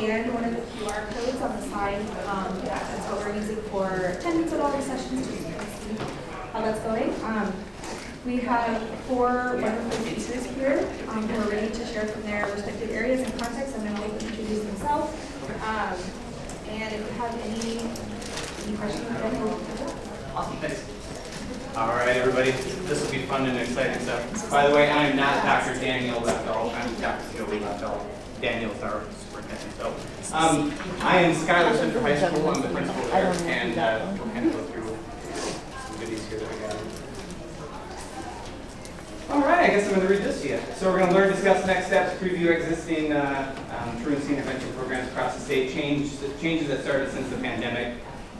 scan one of the QR codes on the side. That's what we're using for attendance at all the sessions, just so you can see how that's going. We have 4 wonderful speakers here who are ready to share from their respective areas and contexts, and then I'll let them introduce themselves. And if you have any questions, then we'll Awesome, thanks. All right, everybody, this will be fun and exciting stuff. By the way, I'm not Dr. Daniel Leffel, I'm Dr. Joey Leffel. Daniel's our superintendent. So, I am Schuyler Central High School. I'm the principal there, and we'll kind of go through some goodies here that we got. All right, I guess I'm going to read this to you. So we're going to learn, discuss next steps, preview existing truancy intervention programs across the state, changes that started since the pandemic,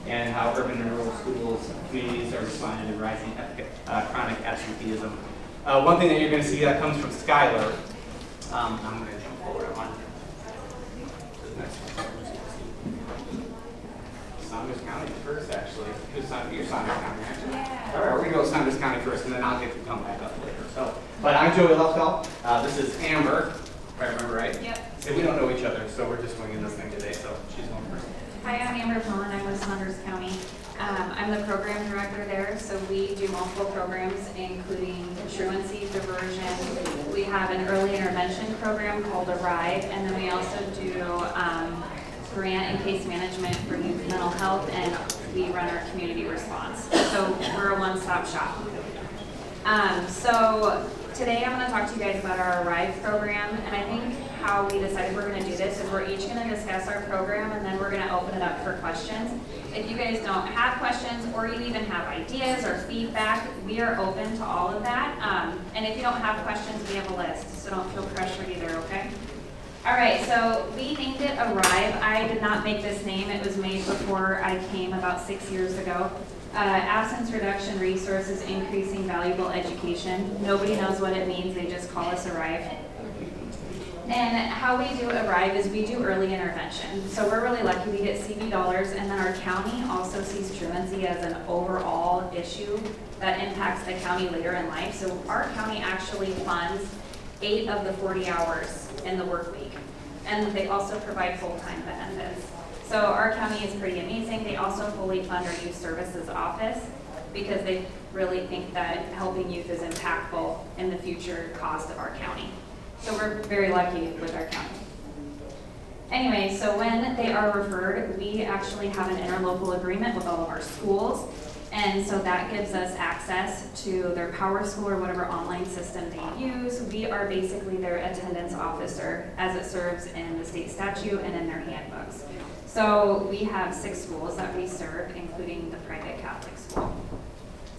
and how urban and rural schools and communities are responding to rising chronic absenteeism. One thing that you're going to see that comes from Schuyler, I'm going to jump forward on to the next one. Saunders County first, actually. You're Saunders County, actually. Yeah. All right, we're going to go Saunders County first, and then I'll get to come back up later. So, but I'm Joey Leffel. This is Amber, if I remember right. Yep. So we don't know each other, so we're just winging this thing today. So she's going first. Hi, I'm Amber Pullen. I'm with Saunders County. I'm the program director there, so we do multiple programs, including truancy, diversion. We have an early intervention program called Arrive, and then we also do grant and case management for youth mental health, and we run our community response. So we're a one-stop shop. So today I'm going to talk to you guys about our Arrive program, and I think how we decided we're going to do this is we're each going to discuss our program, and then we're going to open it up for questions. If you guys don't have questions, or you even have ideas or feedback, we are open to all of that. And if you don't have questions, we have a list, so don't feel pressured either, okay? All right, so we named it Arrive. I did not make this name. It was made before I came about 6 years ago. Absence reduction resources, increasing valuable education. Nobody knows what it means. They just call us Arrive. And how we do Arrive is we do early intervention. So we're really lucky we get CV dollars, and then our county also sees truancy as an overall issue that impacts the county later in life. So our county actually funds 8 of the 40 hours in the work week. And they also provide full-time benefits. So our county is pretty amazing. They also fully fund our youth services office because they really think that helping youth is impactful in the future cost of our county. So we're very lucky with our county. Anyway, so when they are referred, we actually have an interlocal agreement with all of our schools. And so that gives us access to their Power School or whatever online system they use. We are basically their attendance officer as it serves in the state statute and in their handbooks. So we have 6 schools that we serve, including the private Catholic school.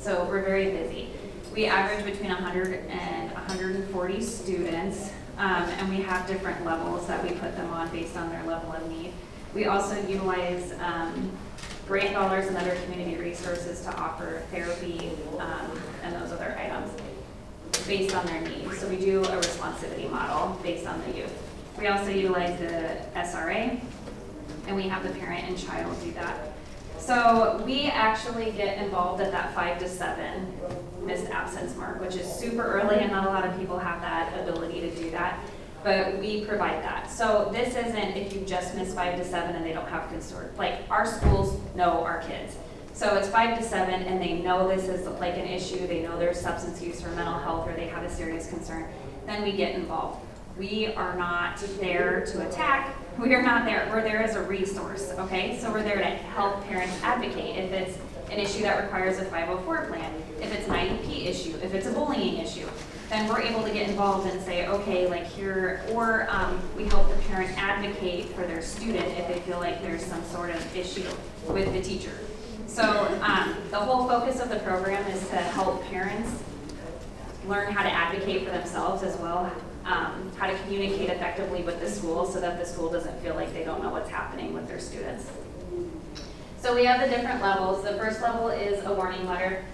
So we're very busy. We average between 100 and 140 students, and we have different levels that we put them on based on their level of need. We also utilize grant dollars and other community resources to offer therapy and those other items based on their needs. So we do a responsivity model based on the youth. We also utilize the SRA, and we have the parent and child do that. So we actually get involved at that 5 to 7 missed absence mark, which is super early, and not a lot of people have that ability to do that. But we provide that. So this isn't if you just miss 5 to 7 and they don't have consort. Like our schools know our kids. So it's 5 to 7 and they know this is like an issue. They know there's substance use or mental health or they have a serious concern. Then we get involved. We are not there to attack. We are not there. We're there as a resource, okay? So we're there to help parents advocate if it's an issue that requires a 504 plan, if it's an IEP issue, if it's a bullying issue. Then we're able to get involved and say, okay, like here, or we help the parent advocate for their student if they feel like there's some sort of issue with the teacher. So the whole focus of the program is to help parents learn how to advocate for themselves as well, how to communicate effectively with the school so that the school doesn't feel like they don't know what's happening with their students. So we have the different levels. The first level is a warning letter.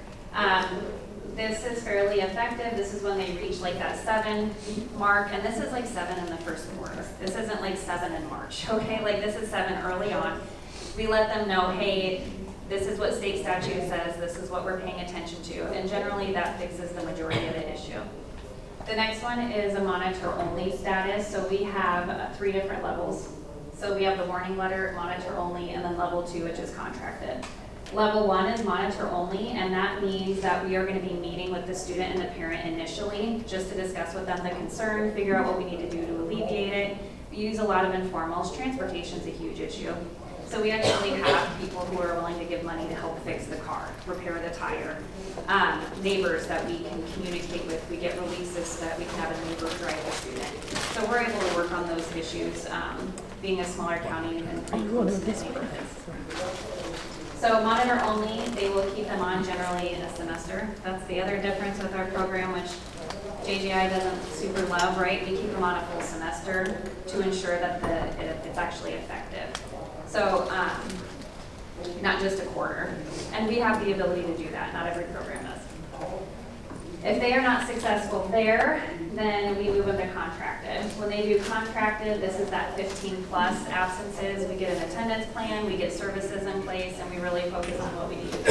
This is fairly effective. This is when they reach like that 7 mark, and this is like 7 in the first quarter. This isn't like 7 in March, okay? Like this is 7 early on. We let them know, hey, this is what state statute says, this is what we're paying attention to, and generally that fixes the majority of the issue. The next one is a monitor only status. So we have 3 different levels. So we have the warning letter, monitor only, and then level 2, which is contracted. Level 1 is monitor only, and that means that we are going to be meeting with the student and the parent initially, just to discuss with them the concern, figure out what we need to do to alleviate it. We use a lot of informals. Transportation is a huge issue. So we actually have people who are willing to give money to help fix the car, repair the tire. Neighbors that we can communicate with. We get releases so that we can have a neighbor drive the student. So we're able to work on those issues, being a smaller county and pretty close to neighborhoods. So monitor only, they will keep them on generally in a semester. That's the other difference with our program, which JGI doesn't super love, right? We keep them on a full semester to ensure that it's actually effective. So not just a quarter. And we have the ability to do that. Not every program does. If they are not successful there, then we move them to contracted. When they do contracted, this is that 15 plus absences. We get an attendance plan, we get services in place, and we really focus on what we need to do.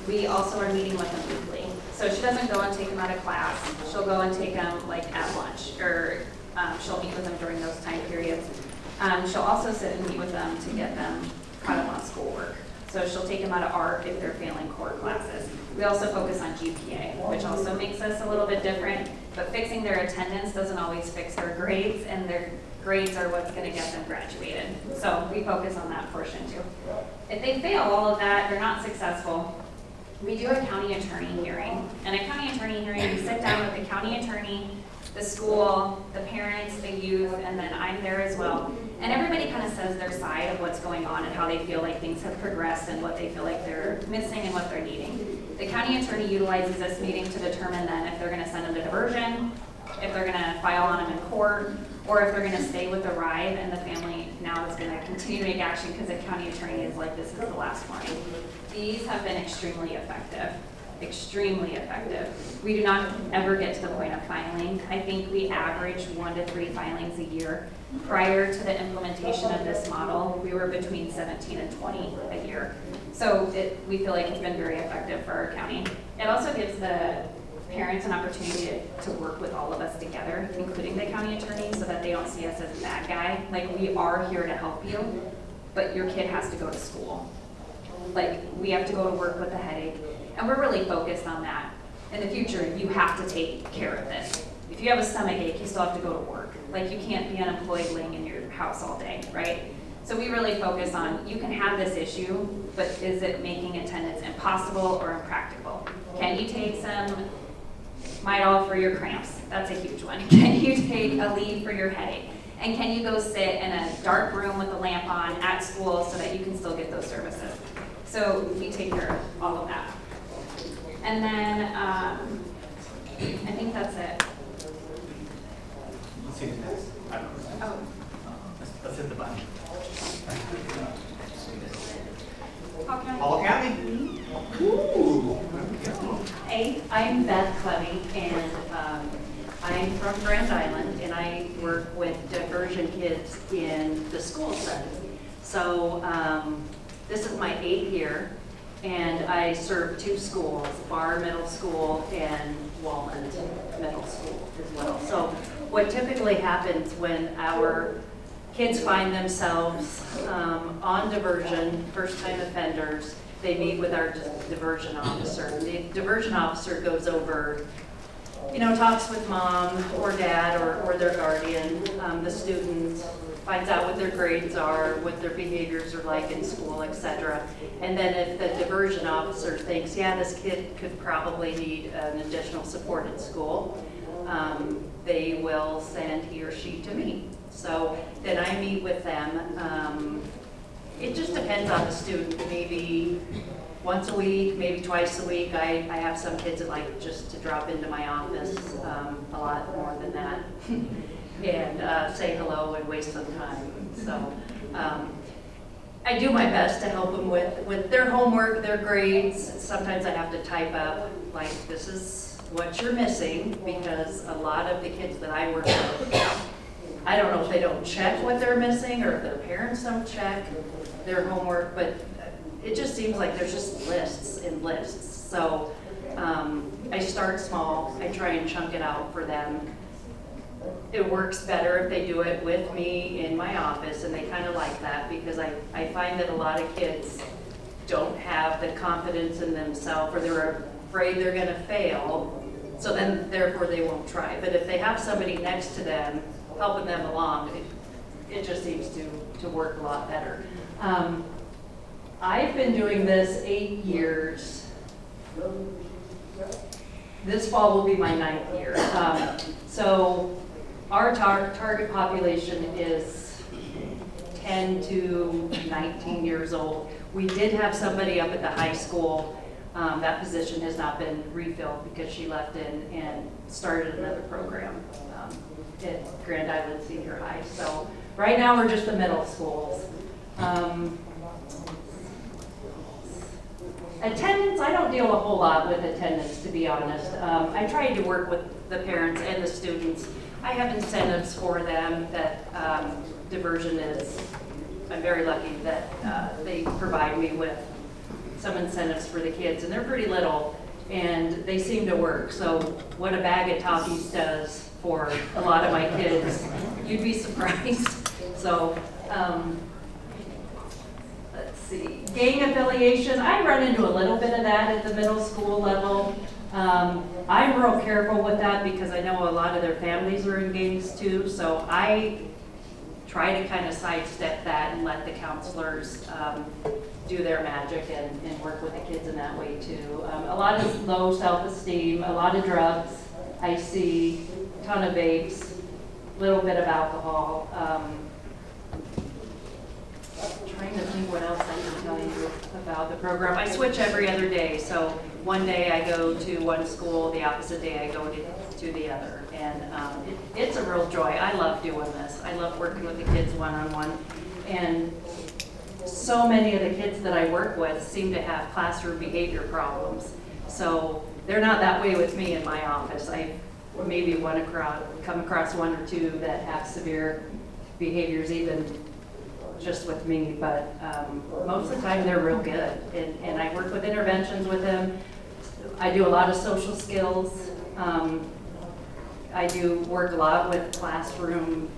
We also are meeting with them weekly. So she doesn't go and take them out of class. She'll go and take them like at lunch, or she'll meet with them during those time periods. She'll also sit and meet with them to get them caught up on schoolwork. So she'll take them out of art if they're failing core classes. We also focus on GPA, which also makes us a little bit different, but fixing their attendance doesn't always fix their grades, and their grades are what's gonna get them graduated. So we focus on that portion too. If they fail all of that, they're not successful, we do a county attorney hearing. And a county attorney hearing, we sit down with the county attorney, the school, the parents, the youth, and then I'm there as well. And everybody kind of says their side of what's going on and how they feel like things have progressed and what they feel like they're missing and what they're needing. The county attorney utilizes this meeting to determine then if they're going to send them to diversion, if they're going to file on them in court, or if they're going to stay with the RIVE and the family now is going to continue to make action because the county attorney is like, this is the last warning. These have been extremely effective. Extremely effective. We do not ever get to the point of filing. I think we average 1 to 3 filings a year. Prior to the implementation of this model, we were between 17 and 20 a year. So we feel like it's been very effective for our county. It also gives the parents an opportunity to work with all of us together, including the county attorney, so that they don't see us as a bad guy. Like, we are here to help you, but your kid has to go to school. Like, we have to go to work with a headache. And we're really focused on that. In the future, you have to take care of this. If you have a stomach ache, you still have to go to work. Like, you can't be unemployed laying in your house all day, right? So we really focus on, you can have this issue, but is it making attendance impossible or impractical? Can you take some Midol for your cramps? That's a huge one. Can you take a leave for your headache? And can you go sit in a dark room with a lamp on at school so that you can still get those services? So we take care of all of that. And then, I think that's it. Let's see who's next. I don't know. Oh, Let's hit the button. Paul County. Paul County. Ooh. Hey, I'm Beth Clevey, and I'm from Grand Island, and I work with diversion kids in the school setting. So this is my 8th year, and I serve 2 schools, Barr Middle School and Walnut Middle School as well. So what typically happens when our kids find themselves on diversion, first-time offenders, they meet with our diversion officer. The diversion officer goes over, talks with mom or dad or their guardian, the student, finds out what their grades are, what their behaviors are like in school, etc. And then if the diversion officer thinks, yeah, this kid could probably need an additional support at school, they will send he or she to me. So then I meet with them. It just depends on the student. Maybe once a week, maybe twice a week. I have some kids that like just to drop into my office a lot more than that and say hello and waste some time. So I do my best to help them with their homework, their grades. Sometimes I have to type up, like, this is what you're missing, because a lot of the kids that I work with, I don't know if they don't check what they're missing or if their parents don't check their homework, but it just seems like there's just lists and lists. So I start small, I try and chunk it out for them. it works better if they do it with me in my office, and they kind of like that because I find that a lot of kids don't have the confidence in themselves, or they're afraid they're going to fail, so then therefore they won't try. But if they have somebody next to them helping them along, it just seems to work a lot better. I've been doing this 8 years. This fall will be my 9th year. So our target population is 10 to 19 years old. We did have somebody up at the high school. That position has not been refilled because she left and started another program at Grand Island Senior High. So right now we're just the middle schools. Attendance, I don't deal a whole lot with attendance, to be honest. I try to work with the parents and the students. I have incentives for them that diversion is, I'm very lucky that they provide me with some incentives for the kids, and they're pretty little, and they seem to work. So what a bag of Takis does for a lot of my kids, you'd be surprised. So, let's see, gang affiliation, I run into a little bit of that at the middle school level. I'm real careful with that because I know a lot of their families are in gangs too, so I try to kind of sidestep that and let the counselors do their magic and work with the kids in that way too. A lot of low self-esteem, a lot of drugs, I see, a ton of vapes, a little bit of alcohol. Trying to think what else I can tell you about the program. I switch every other day, so one day I go to one school, the opposite day I go to the other. And it's a real joy. I love doing this. I love working with the kids one-on-one. And so many of the kids that I work with seem to have classroom behavior problems. So they're not that way with me in my office. I maybe come across one or two that have severe behaviors even just with me, but most of the time they're real good. And I work with interventions with them. I do a lot of social skills. I do work a lot with classroom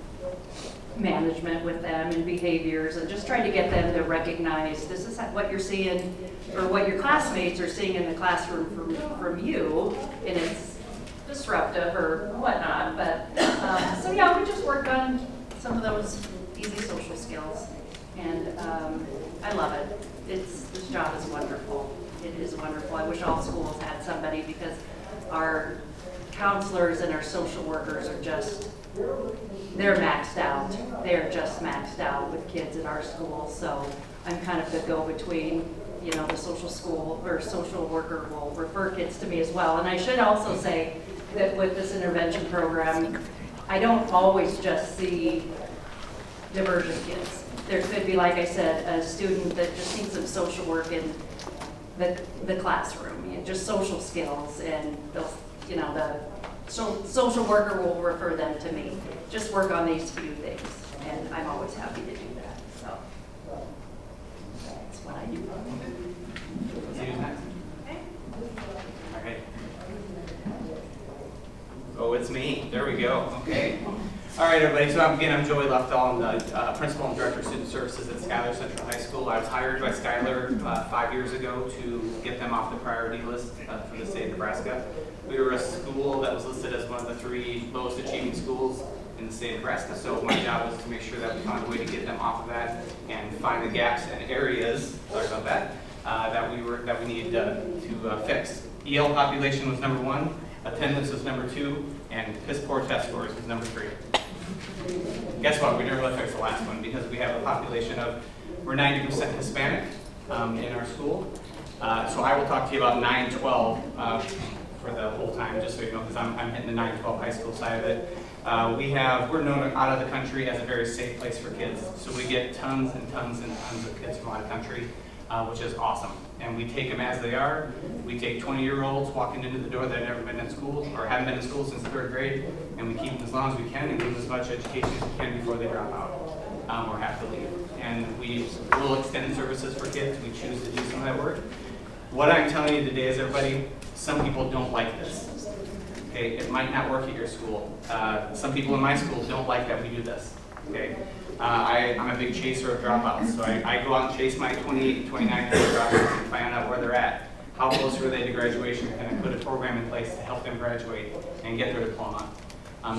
management with them and behaviors, and just try to get them to recognize this is what you're seeing, or what your classmates are seeing in the classroom from you, and it's disruptive or whatnot. But so yeah, we just work on some of those easy social skills, and I love it. This job is wonderful. It is wonderful. I wish all schools had somebody, because our counselors and our social workers are just, they're maxed out. They're just maxed out with kids in our schools. So I'm kind of the go-between. You know, the social school or social worker will refer kids to me as well. And I should also say that with this intervention program, I don't always just see diversion kids. There could be, like I said, a student that just needs some social work in the classroom, you know, just social skills, and they'll, you know, the social worker will refer them to me. Just work on these few things, and I'm always happy to do that. So that's what I do. Let's see who's next. All right. Oh, it's me. There we go. Okay. All right, everybody. So I'm Joey Lefthal. I'm the principal and director of student services at Schuyler Central High School. I was hired by Schuyler 5 years ago to get them off the priority list for the state of Nebraska. We were a school that was listed as one of the 3 lowest achieving schools in the state of Nebraska. So my job was to make sure that we found a way to get them off of that and find the gaps and areas, sorry about that, that we needed to fix. EL population was number 1, attendance was number 2, and piss poor test scores was number 3. Guess what? We didn't really fix the last one, because we have a population of, we're 90% Hispanic in our school. So I will talk to you about 9-12 for the whole time, just so you know, because I'm hitting the 9-12 high school side of it. We're known out of the country as a very safe place for kids. So we get tons and tons and tons of kids from out of the country, which is awesome. And we take them as they are. We take 20-year-olds walking into the door that have never been in school or haven't been in school since 3rd grade, and we keep them as long as we can and give them as much education as we can before they drop out or have to leave. And we will extend services for kids. We choose to do some of that work. What I'm telling you today is, everybody, some people don't like this. Okay, it might not work at your school. Some people in my school don't like that we do this. Okay, I'm a big chaser of dropouts, so I go out and chase my 28, 29-year-old dropouts and find out where they're at. How close are they to graduation? Can I put a program in place to help them graduate and get their diploma?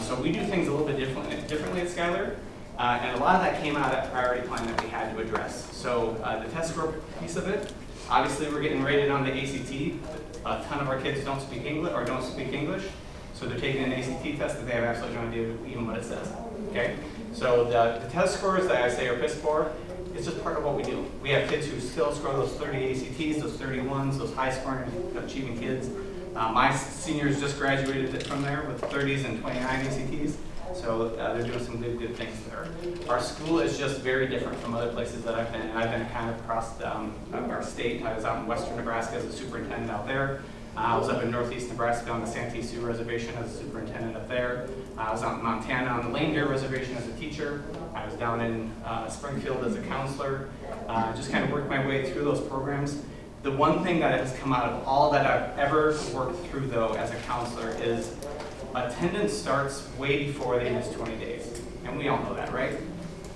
So we do things a little bit differently at Schuyler, and a lot of that came out of that priority plan that we had to address. So the test score piece of it, obviously we're getting rated on the ACT. A ton of our kids don't speak English, so they're taking an ACT test that they have absolutely no idea even what it says. Okay, so the test scores that I say are piss poor. It's just part of what we do. We have kids who still score those 30 ACTs, those 31s, those high-scoring, achieving kids. My seniors just graduated from there with 30s and 29 ACTs, so they're doing some good things there. Our school is just very different from other places that I've been, and I've been kind of across our state. I was out in western Nebraska as a superintendent out there. I was up in northeast Nebraska on the Santee Sioux Reservation as a superintendent up there. I was out in Montana on the Lane Deer Reservation as a teacher. I was down in Springfield as a counselor. Just kind of worked my way through those programs. The one thing that has come out of all that I've ever worked through, though, as a counselor is attendance starts way before they miss 20 days. And we all know that, right?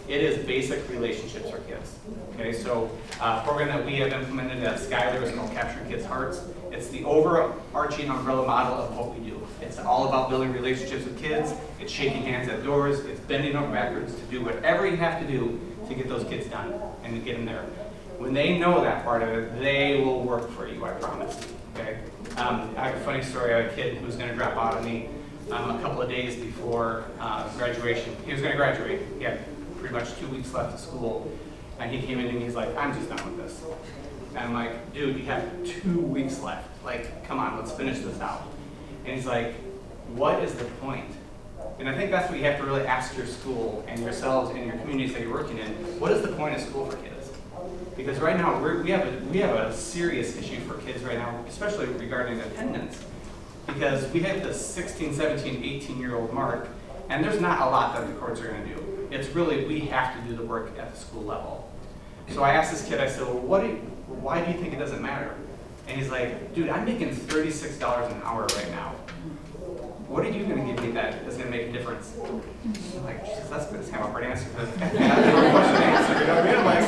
It is basic relationships for kids. Okay, so a program that we have implemented at Schuyler is called Capturing Kids' Hearts. It's the overarching umbrella model of what we do. It's all about building relationships with kids. It's shaking hands at doors. It's bending over backwards to do whatever you have to do to get those kids done and to get them there. When they know that part of it, they will work for you, I promise. Okay. I have a funny story. I have a kid who was going to drop out on me a couple of days before graduation. He was going to graduate. He had pretty much 2 weeks left of school. And he came in and he's like, I'm just done with this. And I'm like, dude, you have 2 weeks left. Like, come on, let's finish this out. And he's like, what is the point? And I think that's what you have to really ask your school and yourselves and your communities that you're working in. What is the point of school for kids? Because right now, we have a serious issue for kids right now, especially regarding attendance. Because we have the 16, 17, 18-year-old mark, and there's not a lot that the courts are going to do. It's really, we have to do the work at the school level. So I asked this kid, I said, well, why do you think it doesn't matter? And he's like, dude, I'm making $36 an hour right now. What are you going to give me that is going to make a difference? I'm like, Jesus, that's kind of a hard answer. That's a short question to answer, you know what I mean? I'm like,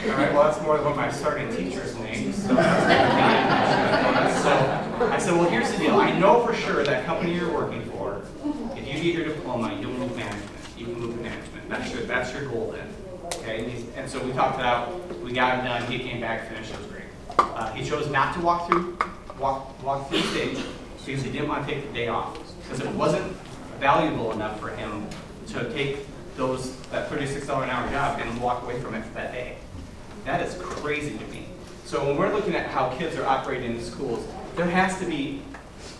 all right, well, that's more than what my starting teacher's name. So I said, well, here's the deal. I know for sure that company you're working for, if you get your diploma, you'll move management. You can move to management. That's your goal then. Okay, and so we talked it out. We got him done. He came back, finished. It was great. He chose not to walk through the stage because he didn't want to take the day off because it wasn't valuable enough for him to take that $36 an hour job and walk away from it for that day. That is crazy to me. So when we're looking at how kids are operating in schools, there has to be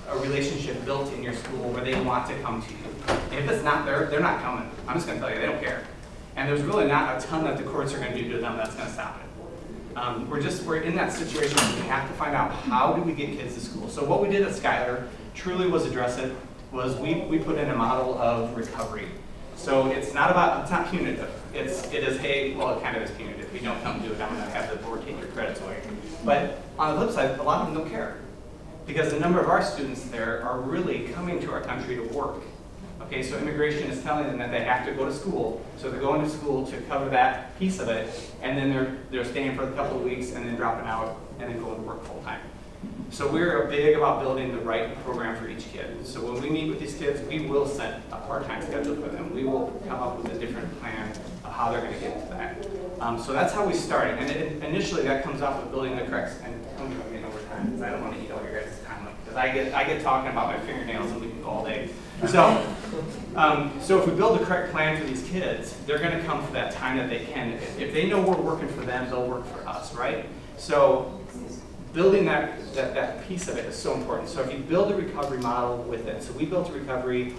a relationship built in your school where they want to come to you. And if it's not there, they're not coming. I'm just going to tell you, they don't care. And there's really not a ton that the courts are going to do to them that's going to stop it. We're in that situation where we have to find out how do we get kids to school. So what we did at Schuyler truly was address it, was we put in a model of recovery. So it's not punitive. It is, hey, well, it kind of is punitive. If you don't come do it, I'm going to have the board take your credits away. But on the flip side, a lot of them don't care. Because a number of our students there are really coming to our country to work. Okay, so immigration is telling them that they have to go to school. So they're going to school to cover that piece of it, and then they're staying for a couple of weeks and then dropping out and then going to work full time. So we're big about building the right program for each kid. So when we meet with these kids, we will set a part-time schedule for them. We will come up with a different plan of how they're going to get to that. So that's how we started. And initially that comes off of building the correct, and don't get me over time because I don't want to eat all your guys' time up. Because I get talking about my fingernails and we can go all day. So if we build the correct plan for these kids, they're going to come for that time that they can. If they know we're working for them, they'll work for us, right? So building that piece of it is so important. So if you build a recovery model with it, so we built a recovery.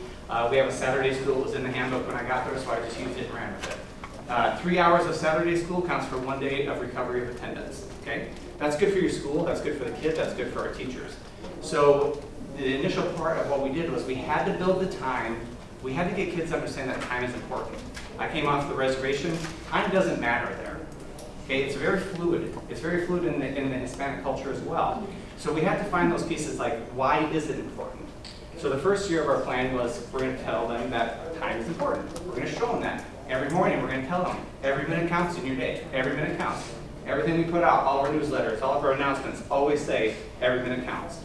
We have a Saturday school. It was in the handbook when I got there, so I just used it and ran with it. 3 hours of Saturday school counts for 1 day of recovery of attendance. Okay, that's good for your school. That's good for the kid. That's good for our teachers. So the initial part of what we did was we had to build the time. We had to get kids to understand that time is important. I came off the reservation. Time doesn't matter there. Okay, it's very fluid. It's very fluid in the Hispanic culture as well. So we had to find those pieces like, why is it important? So the first year of our plan was we're going to tell them that time is important. We're going to show them that. Every morning we're going to tell them every minute counts in your day. Every minute counts. Everything we put out, all of our newsletters, all of our announcements always say every minute counts.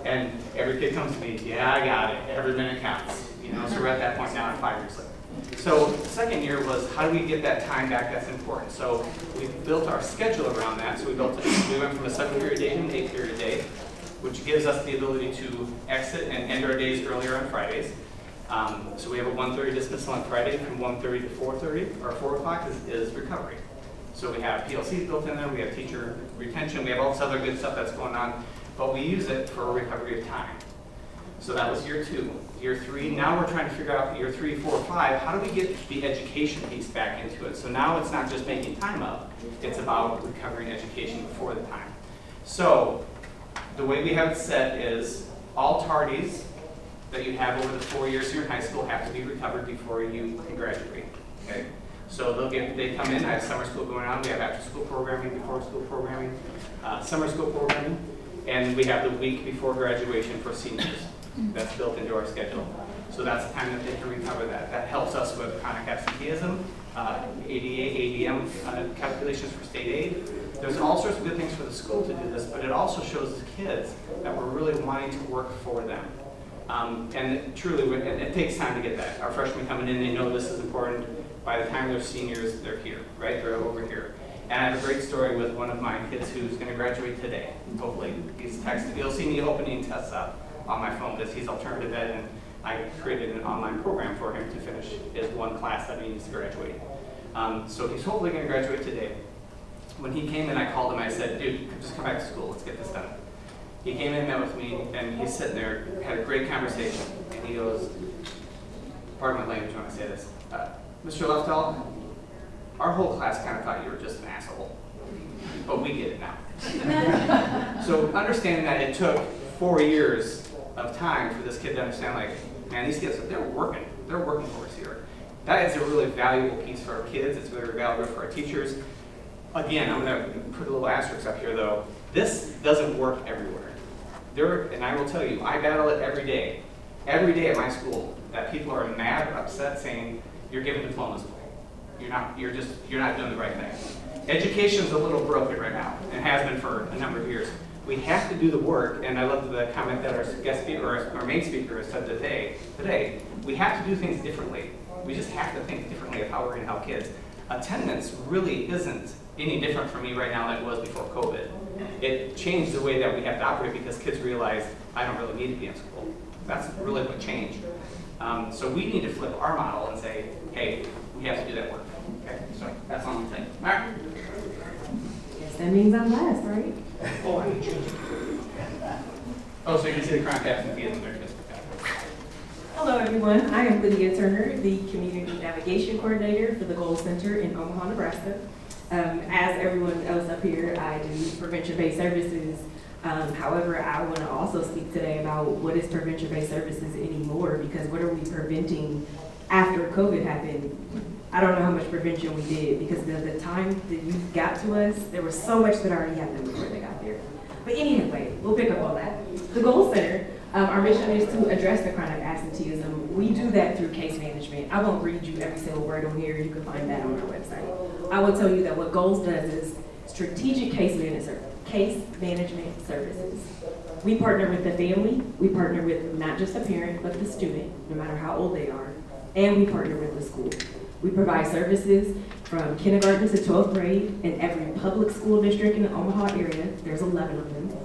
And every kid comes to me, yeah, I got it. Every minute counts. You know, so we're at that point now 5 years later. So the second year was how do we get that time back that's important? So we built our schedule around that. So we went from a 7-period day to an 8-period day, which gives us the ability to exit and end our days earlier on Fridays. So we have a 1:30 dismissal on Friday from 1:30 to 4:30, or 4 o'clock is recovery. So we have PLCs built in there, we have teacher retention, we have all this other good stuff that's going on, but we use it for recovery of time. So that was year 2. Year 3, now we're trying to figure out year 3, 4, 5, how do we get the education piece back into it? So now it's not just making time up, it's about recovering education before the time. So the way we have it set is all tardies that you have over the 4 years here in high school have to be recovered before you can graduate. Okay? So they come in, I have summer school going on, we have after school programming, before school programming, summer school programming, and we have the week before graduation for seniors. That's built into our schedule. So that's the time that they can recover that. That helps us with chronic absenteeism, ADA, ADM calculations for state aid. There's all sorts of good things for the school to do this, but it also shows the kids that we're really wanting to work for them. And truly, it takes time to get that. Our freshmen coming in, they know this is important. By the time they're seniors, they're here, right? They're over here. And I have a great story with one of my kids who's going to graduate today, hopefully. He's texted, you'll see me opening tests up on my phone because he's alternative ed, and I created an online program for him to finish his one class that he needs to graduate. So he's hopefully going to graduate today. When he came in, I called him, I said, dude, just come back to school, let's get this done. He came in and met with me, and he's sitting there, had a great conversation, and he goes, pardon my language when I say this, Mr. Lefthall, our whole class kind of thought you were just an asshole, but we get it now. So understanding that it took 4 years of time for this kid to understand, like, man, these kids, they're working for us here. That is a really valuable piece for our kids. It's very valuable for our teachers. Again, I'm going to put a little asterisk up here, though. This doesn't work everywhere. And I will tell you, I battle it every day at my school, that people are mad or upset saying, you're giving diplomas away. You're not doing the right thing. Education's a little broken right now, and has been for a number of years. We have to do the work, and I love the comment that our guest speaker, or our main speaker has said today, we have to do things differently. We just have to think differently of how we're going to help kids. Attendance really isn't any different for me right now than it was before COVID. It changed the way that we have to operate because kids realized, I don't really need to be in school. That's really what changed. So we need to flip our model and say, hey, we have to do that work. Okay, so that's all I'm saying. All right. Yes, that means I'm last, right? Oh, I need to change it. Oh, so you can see the chronic absenteeism there. Hello, everyone. I am Lydia Turner, the Community Navigation Coordinator for the Gold Center in Omaha, Nebraska. As everyone else up here, I do prevention-based services. However, I want to also speak today about what is prevention-based services anymore, because what are we preventing after COVID happened? I don't know how much prevention we did, because the time the youth got to us, there was so much that already happened before they got there. But anyway, we'll pick up on that. The Gold Center, our mission is to address the chronic absenteeism. We do that through case management. I won't read you every single word on here. You can find that on our website. I will tell you that what GOLS does is strategic case management services. We partner with the family. We partner with not just the parent, but the student, no matter how old they are. And we partner with the school. We provide services from kindergarten to 12th grade in every public school district in the Omaha area. There's 11 of them.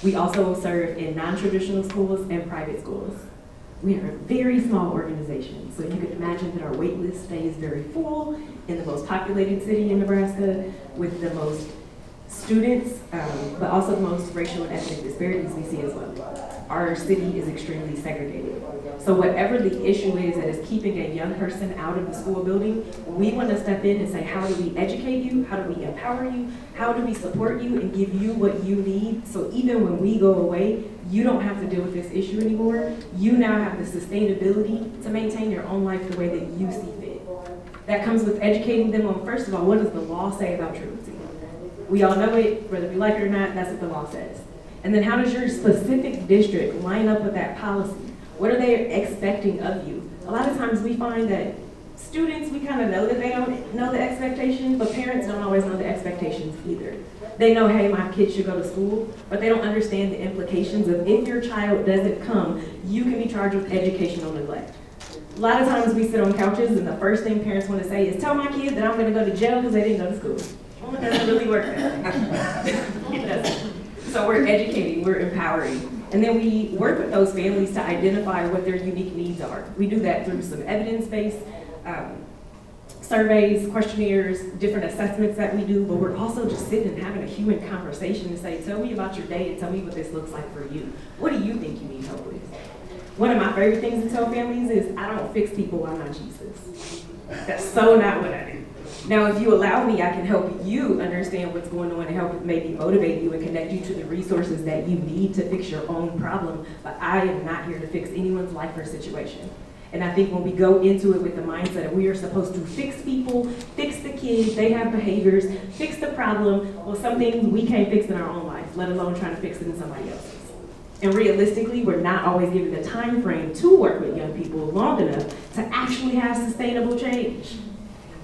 We also serve in non-traditional schools and private schools. We are a very small organization, so you can imagine that our wait list stays very full in the most populated city in Nebraska with the most students, but also the most racial and ethnic disparities we see as well. Our city is extremely segregated. So whatever the issue is that is keeping a young person out of the school building, we want to step in and say, how do we educate you? How do we empower you? How do we support you and give you what you need? So even when we go away, you don't have to deal with this issue anymore. You now have the sustainability to maintain your own life the way that you see fit. That comes with educating them on, first of all, what does the law say about truancy? We all know it, whether we like it or not, that's what the law says. And then how does your specific district line up with that policy? What are they expecting of you? A lot of times we find that students, we kind of know that they don't know the expectations, but parents don't always know the expectations either. They know, hey, my kid should go to school, but they don't understand the implications of if your child doesn't come, you can be charged with educational neglect. A lot of times we sit on couches and the first thing parents want to say is, tell my kid that I'm going to go to jail because they didn't go to school. Well, it doesn't really work that way. It doesn't. So we're educating, we're empowering. And then we work with those families to identify what their unique needs are. We do that through some evidence-based surveys, questionnaires, different assessments that we do, but we're also just sitting and having a human conversation to say, tell me about your day and tell me what this looks like for you. What do you think you need help with? One of my favorite things to tell families is, I don't fix people, I'm not Jesus. That's so not what I do. Now, if you allow me, I can help you understand what's going on and help maybe motivate you and connect you to the resources that you need to fix your own problem, but I am not here to fix anyone's life or situation. And I think when we go into it with the mindset of we are supposed to fix people, fix the kids, they have behaviors, fix the problem, well, some things we can't fix in our own life, let alone trying to fix it in somebody else's. And realistically, we're not always given the time frame to work with young people long enough to actually have sustainable change.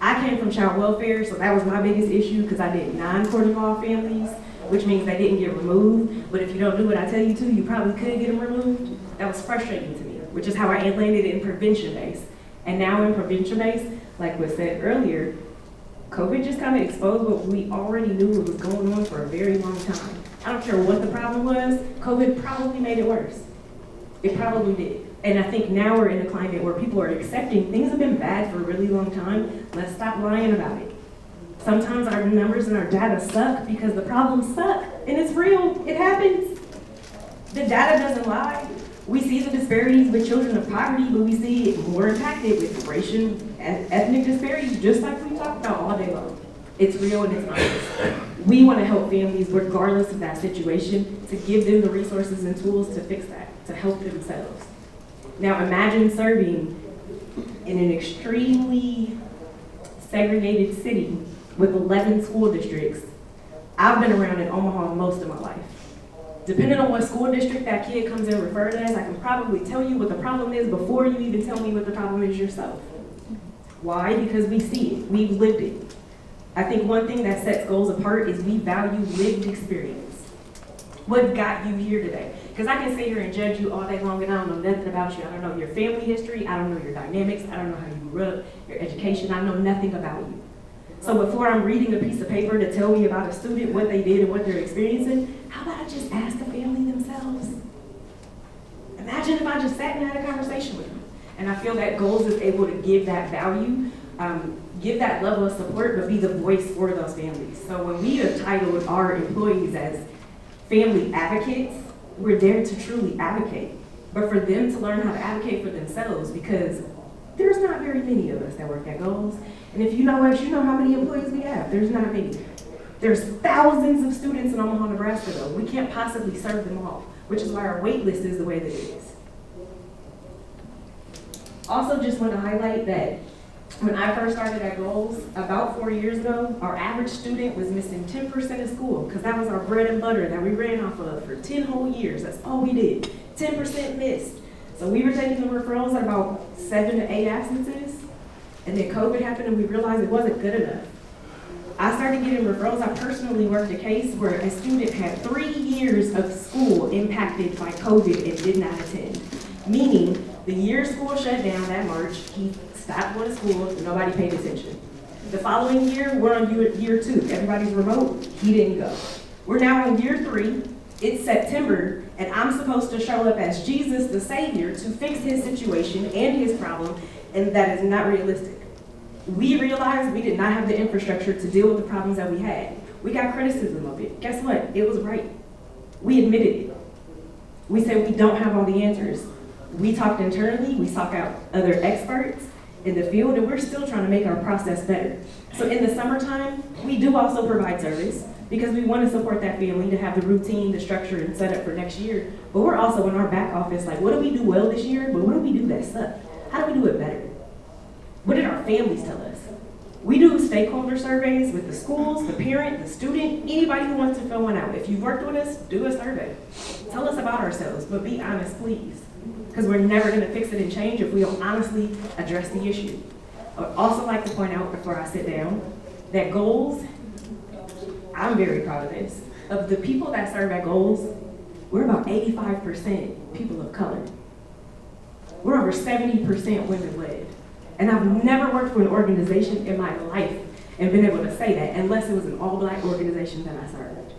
I came from child welfare, so that was my biggest issue because I did non-court involved families, which means they didn't get removed. But if you don't do what I tell you to, you probably could get them removed. That was frustrating to me, which is how I landed in prevention-based. And now in prevention-based, like was said earlier, COVID just kind of exposed what we already knew was going on for a very long time. I don't care what the problem was, COVID probably made it worse. It probably did. And I think now we're in a climate where people are accepting things have been bad for a really long time. Let's stop lying about it. Sometimes our numbers and our data suck because the problems suck, and it's real, it happens. The data doesn't lie. We see the disparities with children of poverty, but we see it more impacted with racial and ethnic disparities, just like we talked about all day long. It's real and it's honest. We want to help families regardless of that situation, to give them the resources and tools to fix that, to help themselves. Now imagine serving in an extremely segregated city with 11 school districts. I've been around in Omaha most of my life. Depending on what school district that kid comes in referred as, I can probably tell you what the problem is before you even tell me what the problem is yourself. Why? Because we see it, we've lived it. I think one thing that sets goals apart is we value lived experience. What got you here today? Because I can sit here and judge you all day long and I don't know nothing about you. I don't know your family history, I don't know your dynamics, I don't know how you grew up, your education, I know nothing about you. So before I'm reading a piece of paper to tell me about a student, what they did and what they're experiencing, how about I just ask the family themselves? Imagine if I just sat and had a conversation with them. And I feel that Goals is able to give that value, give that level of support, but be the voice for those families. So when we have titled our employees as family advocates, we're there to truly advocate, but for them to learn how to advocate for themselves, because there's not very many of us that work at Goals. And if you know us, you know how many employees we have. There's not many. There's thousands of students in Omaha, Nebraska, though. We can't possibly serve them all, which is why our wait list is the way that it is. Also, just want to highlight that when I first started at Goals, about 4 years ago, our average student was missing 10% of school, because that was our bread and butter that we ran off of for 10 whole years. That's all we did. 10% missed. So we were taking the referrals at about 7 to 8 absences, and then COVID happened and we realized it wasn't good enough. I started getting referrals. I personally worked a case where a student had 3 years of school impacted by COVID and did not attend. Meaning, the year school shut down that March, he stopped going to school, nobody paid attention. The following year, we're on year 2. Everybody's remote, he didn't go. We're now on year 3, it's September, and I'm supposed to show up as Jesus the Savior to fix his situation and his problem, and that is not realistic. We realized we did not have the infrastructure to deal with the problems that we had. We got criticism of it. Guess what? It was right. We admitted it. We said we don't have all the answers. We talked internally, we sought out other experts in the field, and we're still trying to make our process better. So in the summertime, we do also provide service because we want to support that family to have the routine, the structure, and set up for next year. But we're also in our back office, like, what do we do well this year, but what do we do that sucked? How do we do it better? What did our families tell us? We do stakeholder surveys with the schools, the parent, the student, anybody who wants to fill one out. If you've worked with us, do a survey. Tell us about ourselves, but be honest, please. because we're never gonna fix it and change if we don't honestly address the issue. I would also like to point out before I sit down, that goals, I'm very proud of this. Of the people that serve at goals, we're about 85% people of color. We're over 70% women-led. And I've never worked for an organization in my life and been able to say that unless it was an all-black organization that I served.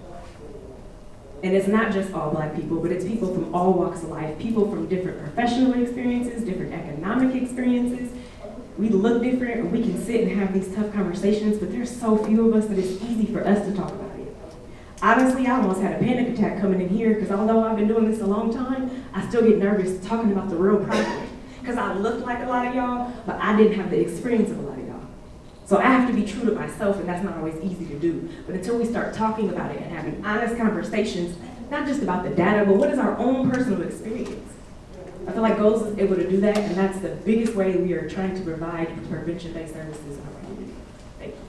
And it's not just all black people, but it's people from all walks of life, people from different professional experiences, different economic experiences. We look different, and we can sit and have these tough conversations, but there's so few of us that it's easy for us to talk about it. Honestly, I almost had a panic attack coming in here, because although I've been doing this a long time, I still get nervous talking about the real problem. Because I look like a lot of y'all, but I didn't have the experience of a lot of y'all. So I have to be true to myself, and that's not always easy to do. But until we start talking about it and having honest conversations, not just about the data, but what is our own personal experience? I feel like GOALS is able to do that, and that's the biggest way we are trying to provide prevention-based services in our community. Thank you.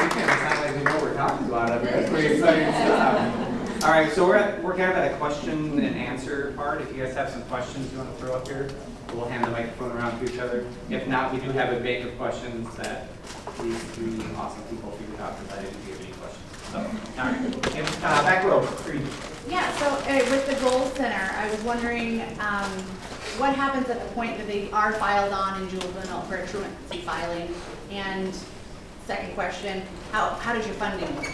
It's not like we know what we're talking about. That's pretty exciting stuff. All right, so we're kind of at a question and answer part. If you guys have some questions you want to throw up here, we'll hand the microphone around to each other. If not, we do have a bank of questions that these three awesome people figured out because I didn't give any questions. So, all right, back row, three. Yeah, so with the Goals Center, I was wondering what happens at the point that they are filed on in juvenile for a truancy filing? And second question, how does your funding work?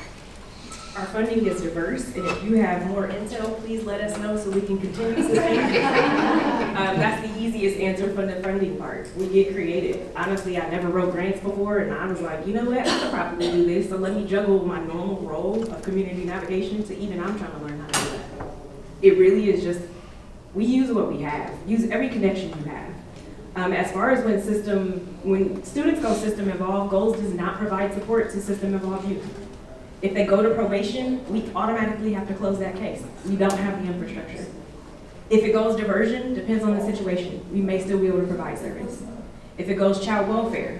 Our funding is diverse, and if you have more intel, please let us know so we can continue to sustain it. That's the easiest answer from the funding part. We get creative. Honestly, I never wrote grants before, and I was like, you know what, I could probably do this, so let me juggle my normal role of community navigation to even I'm trying to learn how to do that. It really is just, we use what we have. Use every connection you have. As far as when students go system involved, GOALS does not provide support to system involved youth. If they go to probation, we automatically have to close that case. We don't have the infrastructure. If it goes diversion, depends on the situation. We may still be able to provide service. If it goes child welfare,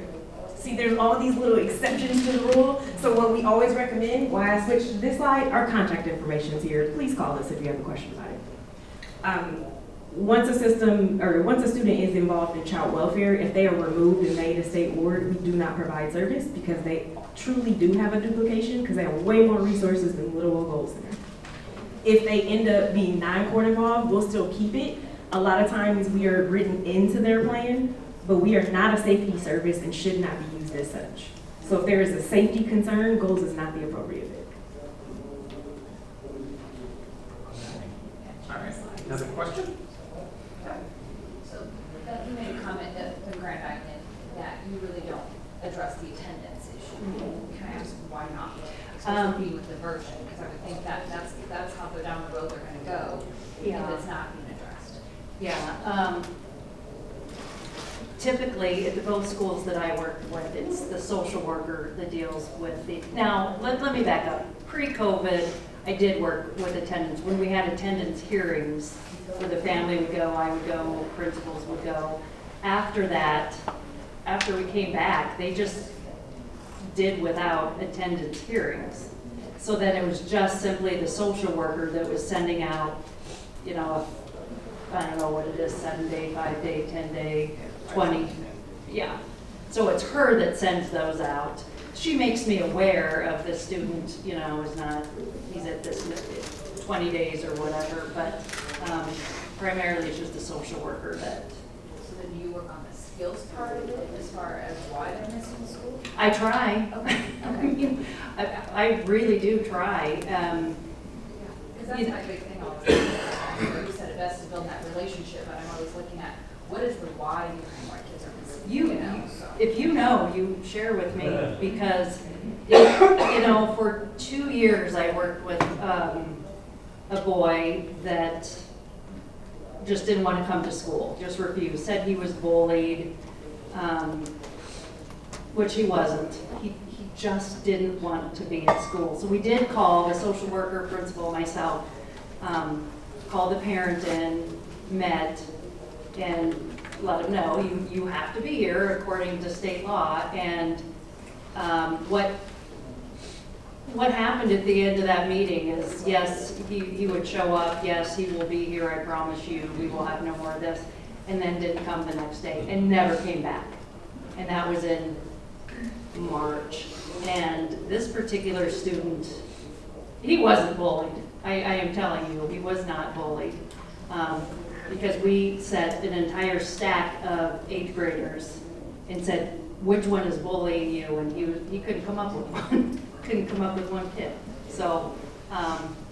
see there's all these little exceptions to the rule. So what we always recommend, why I switched to this slide, our contact information is here. Please call us if you have a question about it. Once a student is involved in child welfare, if they are removed and made a state ward, we do not provide service because they truly do have a duplication because they have way more resources than Little Old Gold Center. If they end up being non-court involved, we'll still keep it. A lot of times we are written into their plan, but we are not a safety service and should not be used as such. So if there is a safety concern, GOALS is not the appropriate fit. All right, another question? So you made a comment at the Grand Island that you really don't address the attendance issue. Can I ask why not? So be with diversion, because I would think that that's how they're down the road they're going to go if it's not being addressed. Yeah. Typically, at both schools that I worked with, it's the social worker that deals with the, now, let me back up. Pre-COVID, I did work with attendance. When we had attendance hearings, where the family would go, I would go, principals would go. After that, after we came back, they just did without attendance hearings. So then it was just simply the social worker that was sending out, you know, I don't know what it is, 7-day, 5-day, 10-day, 20, yeah. So it's her that sends those out. She makes me aware of the student, you know, is not, he's at this 20 days or whatever, but primarily it's just the social worker that. So then do you work on the skills part of it as far as why they're missing school? I try. Okay, okay. I really do try. Because that's my big thing all the time. You said it best to build that relationship, but I'm always looking at what is the why behind why kids are missing. If you know, you share with me, because, you know, for 2 years I worked with a boy that just didn't want to come to school, just refused, said he was bullied, which he wasn't. He just didn't want to be at school. So we did call the social worker, principal, myself, called the parent in, met, and let him know you have to be here according to state law. And what What happened at the end of that meeting is, yes, he would show up, yes, he will be here, I promise you, we will have no more of this, and then didn't come the next day and never came back. And that was in March. And this particular student, he wasn't bullied. I am telling you, he was not bullied. Because we set an entire stack of 8th graders and said, which one is bullying you? And he couldn't come up with one. Couldn't come up with one kid. So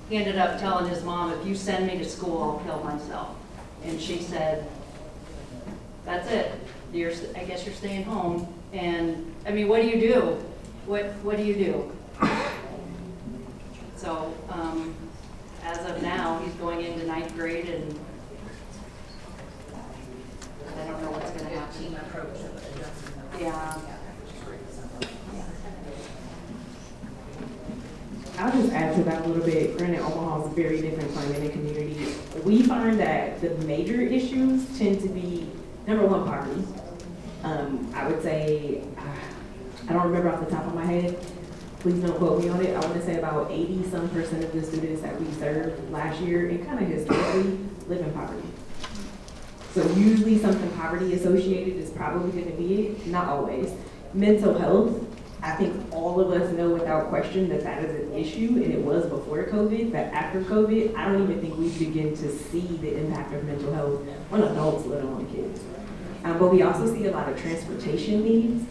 he ended up telling his mom, if you send me to school, I'll kill myself. And she said, that's it. I guess you're staying home. And I mean, what do you do? What do you do? So as of now, he's going into 9th grade, and I don't know what's going to happen. Team approach of addressing them. Yeah. I'll just add to that a little bit. Granted, Omaha is a very different climate and community. We find that the major issues tend to be, number one, poverty. I would say, I don't remember off the top of my head, please don't quote me on it. I want to say about 80-some% of the students that we served last year and kind of historically live in poverty. So usually something poverty associated is probably going to be it, not always. Mental health, I think all of us know without question that that is an issue, and it was before COVID, but after COVID, I don't even think we begin to see the impact of mental health on adults, let alone kids. But we also see a lot of transportation needs,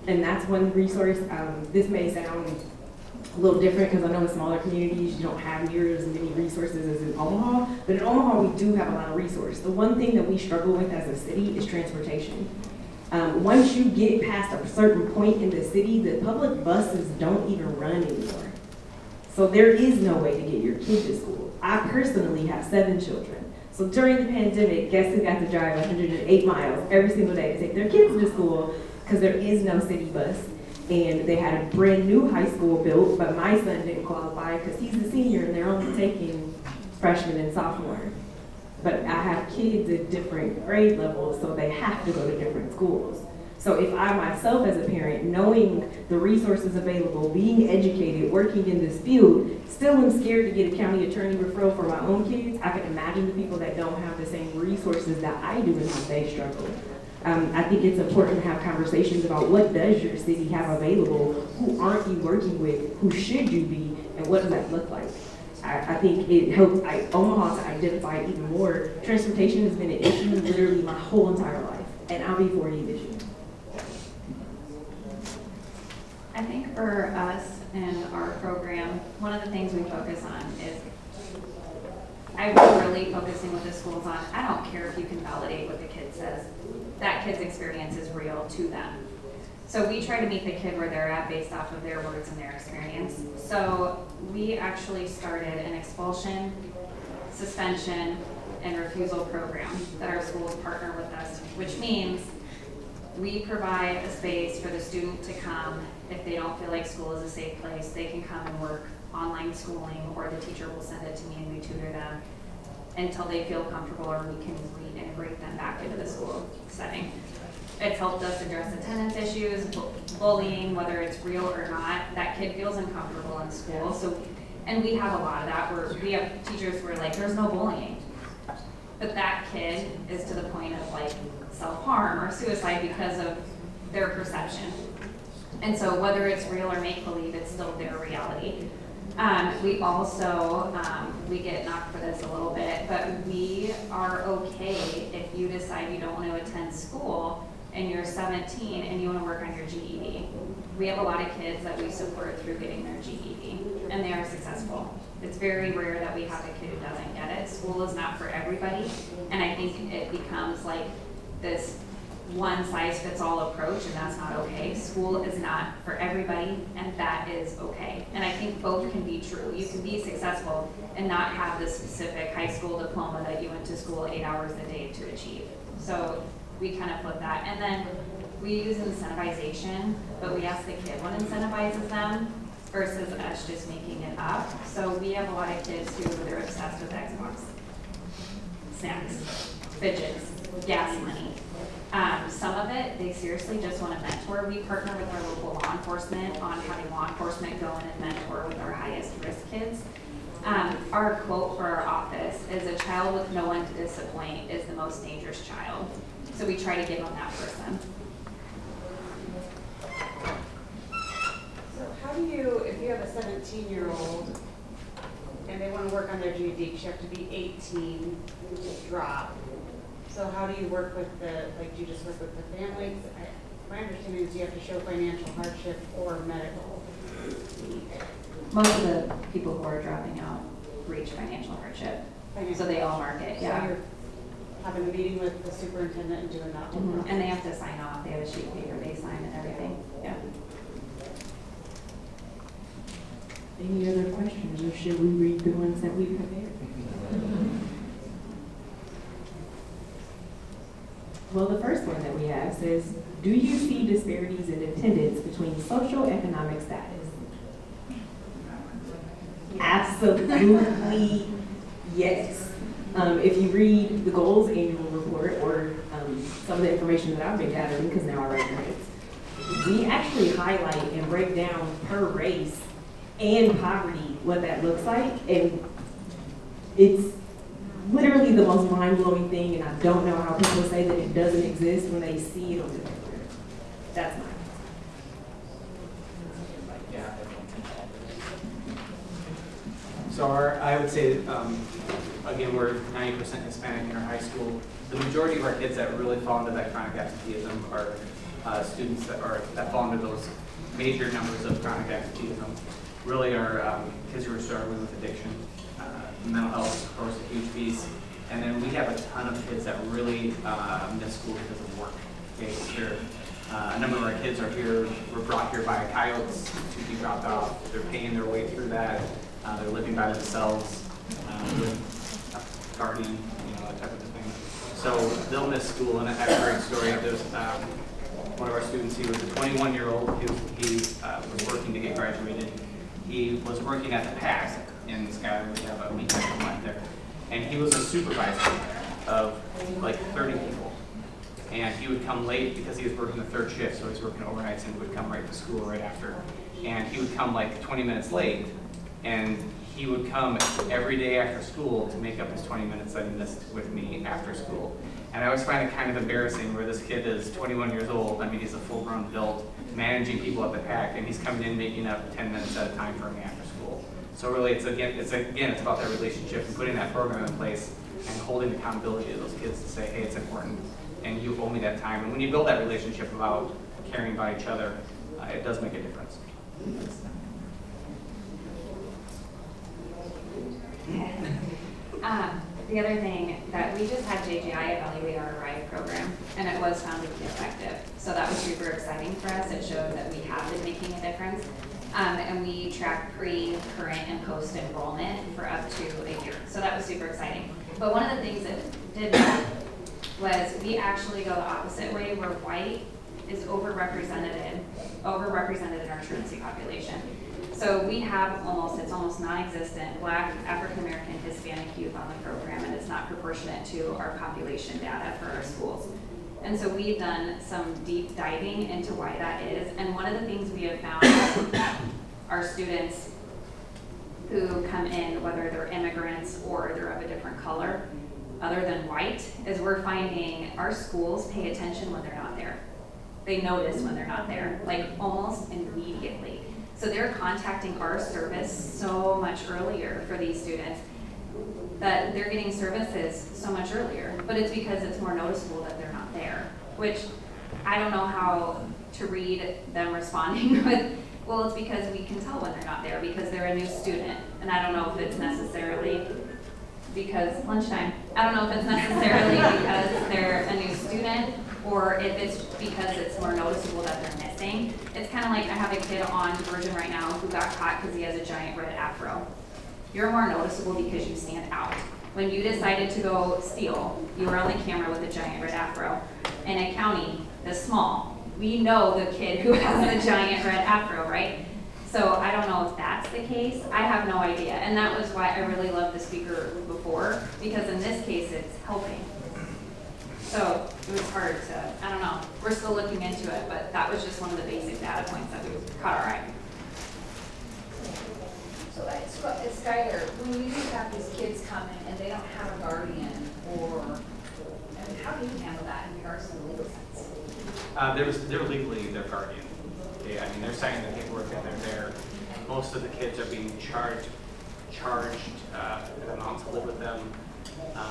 and that's one resource. This may sound a little different because I know in smaller communities you don't have near as many resources as in Omaha, but in Omaha we do have a lot of resources. The one thing that we struggle with as a city is transportation. Once you get past a certain point in the city, the public buses don't even run anymore. So there is no way to get your kid to school. I personally have 7 children. So during the pandemic, guess who got to drive 108 miles every single day to take their kids to school because there is no city bus. And they had a brand new high school built, but my son didn't qualify because he's a senior and they're only taking freshman and sophomore. But I have kids at different grade levels, so they have to go to different schools. So if I myself as a parent, knowing the resources available, being educated, working in this field, still am scared to get a county attorney referral for my own kids, I can imagine the people that don't have the same resources that I do and how they struggle. I think it's important to have conversations about what does your city have available, who aren't you working with, who should you be, and what does that look like? I think it helps Omaha to identify even more. Transportation has been an issue literally my whole entire life, and I'll be 40 this year. I think for us and our program, one of the things we focus on is, I'm really focusing with the schools on, I don't care if you can validate what the kid says. That kid's experience is real to them. So we try to meet the kid where they're at based off of their words and their experience. So we actually started an expulsion, suspension, and refusal program that our schools partner with us, which means we provide a space for the student to come. If they don't feel like school is a safe place, they can come and work online schooling, or the teacher will send it to me and we tutor them until they feel comfortable, or we can reintegrate them back into the school setting. It's helped us address attendance issues, bullying, whether it's real or not. That kid feels uncomfortable in school. So, and we have a lot of that where we have teachers who are like, there's no bullying. But that kid is to the point of like self-harm or suicide because of their perception. And so whether it's real or make-believe, it's still their reality. We also, we get knocked for this a little bit, but we are okay if you decide you don't want to attend school and you're 17 and you want to work on your GED. We have a lot of kids that we support through getting their GED, and they are successful. It's very rare that we have a kid who doesn't get it. School is not for everybody, and I think it becomes like this one-size-fits-all approach, and that's not okay. School is not for everybody, and that is okay. And I think both can be true. You can be successful and not have the specific high school diploma that you went to school 8 hours a day to achieve. So we kind of flip that. And then we use incentivization, but we ask the kid what incentivizes them versus us just making it up. So we have a lot of kids who they're obsessed with Xbox, snacks, fidgets. gas money. Some of it, they seriously just want to mentor. We partner with our local law enforcement on having law enforcement go in and mentor with our highest risk kids. Our quote for our office is, "A child with no one to disappoint is the most dangerous child." So we try to give them that person. So how do you, if you have a 17-year-old and they want to work on their GED, because you have to be 18 to drop. So how do you work with the, like, do you just work with the families? My understanding is you have to show financial hardship or medical need. Most of the people who are dropping out reach financial hardship. So they all mark it, So yeah. you're having a meeting with the superintendent and doing that whole Mhm. process. And they have to sign off, they have a sheet of paper they sign and everything, yeah. Any other questions, or should we read the ones that we prepared? Well, the first one that we have says, do you see disparities in attendance between socioeconomic status? Absolutely, yes. If you read the goals annual report or some of the information that I've been gathering, because now I write grants, we actually highlight and break down per race and poverty what that looks like, and it's literally the most mind-blowing thing, and I don't know how people say that it doesn't exist when they see it on the paper. That's mine. Yeah. So I would say, again, we're 90% Hispanic in our high school. The majority of our kids that really fall into that chronic absenteeism are students that fall into those major numbers of chronic absenteeism. Really are kids who are struggling with addiction. Mental health, of course, a huge piece. And then we have a ton of kids that really miss school because of work. Okay, a number of our kids were brought here by coyotes to be dropped off. They're paying their way through that. They're living by themselves with a guardian, that type of thing. So they'll miss school. And I have a great story. There's one of our students, he was a 21-year-old. He was working to get graduated. He was working at the PAC in Skyler. We have a weekend month there. And he was a supervisor of like 30 people. And he would come late because he was working the third shift, so he was working overnights and would come right to school right after. And he would come like 20 minutes late, and he would come every day after school to make up his 20 minutes that he missed with me after school. And I always find it kind of embarrassing where this kid is 21 years old. I mean, he's a full-grown adult, managing people at the PAC, and he's coming in making up 10 minutes at a time for me after school. So really, it's about that relationship and putting that program in place and holding accountability to those kids to say, hey, it's important, and you owe me that time. And when you build that relationship about caring about each other, it does make a difference. The other thing that we just had JGI evaluate our RIVE program, and it was found to be effective. So that was super exciting for us. It showed that we have been making a difference. And we track pre, current, and post enrollment for up to a year. So that was super exciting. But one of the things that did that was we actually go the opposite way, where white is overrepresented in our truancy population. So we have it's almost non-existent Black, African-American, Hispanic youth on the program, and it's not proportionate to our population data for our schools. And so we've done some deep diving into why that is. And one of the things we have found are students who come in, whether they're immigrants or they're of a different color, other than white, is we're finding our schools pay attention when they're not there. They notice when they're not there, like almost immediately. So they're contacting our service so much earlier for these students that they're getting services so much earlier. But it's because it's more noticeable that they're not there, which I don't know how to read them responding with, well, it's because we can tell when they're not there because they're a new student. And I don't know if it's necessarily because lunchtime. I don't know if it's necessarily because they're a new student or if it's because it's more noticeable that they're missing. It's kind of like I have a kid on diversion right now who got caught because he has a giant red afro. You're more noticeable because you stand out. When you decided to go steal, you were on the camera with a giant red afro. In a county this small, we know the kid who has the giant red afro, right? So I don't know if that's the case. I have no idea. And that was why I really loved the speaker before, because in this case, it's helping. So it was hard to, I don't know, we're still looking into it, but that was just one of the basic data points that we caught our eye. So Skylar, when you have these kids come in and they don't have a guardian, or, I mean, how do you handle that in regards to the legal sense? They're legally their guardian. I mean, they're signing the paperwork and they're there. Most of the kids are being charged an amount to live with them.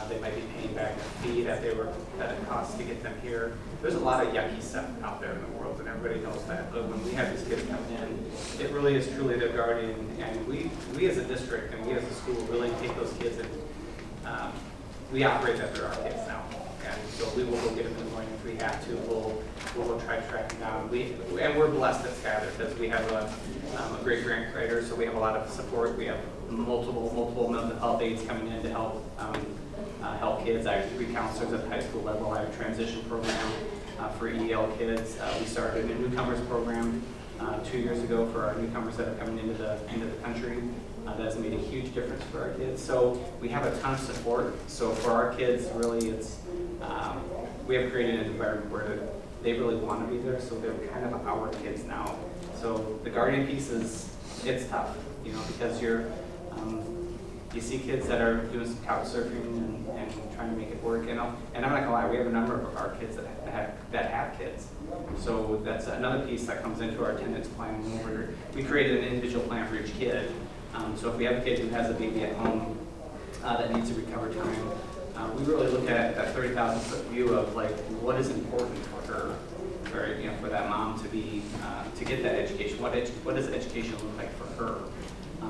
They might be paying back a fee that it costs to get them here. There's a lot of yucky stuff out there in the world, and everybody knows that. But when we have these kids come in, it really is truly their guardian. And we as a district and we as a school really take those kids and we operate that they're our kids now. And so we will go get them in the morning if we have to. We'll go try to track them down. And we're blessed at Skylar because we have a great grant writer, so we have a lot of support. We have multiple mental health aides coming in to help help kids. I have 3 counselors at the high school level. I have a transition program for EL kids. We started a newcomers program 2 years ago for our newcomers that are coming into the country. That has made a huge difference for our kids. So we have a ton of support. So for our kids, really, it's we have created an environment where they really want to be there. So they're kind of our kids now. So the guardian piece it's tough, you know, because you see kids that are doing some couch surfing and trying to make it work. And I'm not gonna lie, we have a number of our kids that have kids. So that's another piece that comes into our attendance plan. Where we created an individual plan for each kid. So if we have a kid who has a baby at home that needs to recover time, we really look at that 30,000-foot view of like what is important for her, for that mom to be to get that education. What does education look like for her?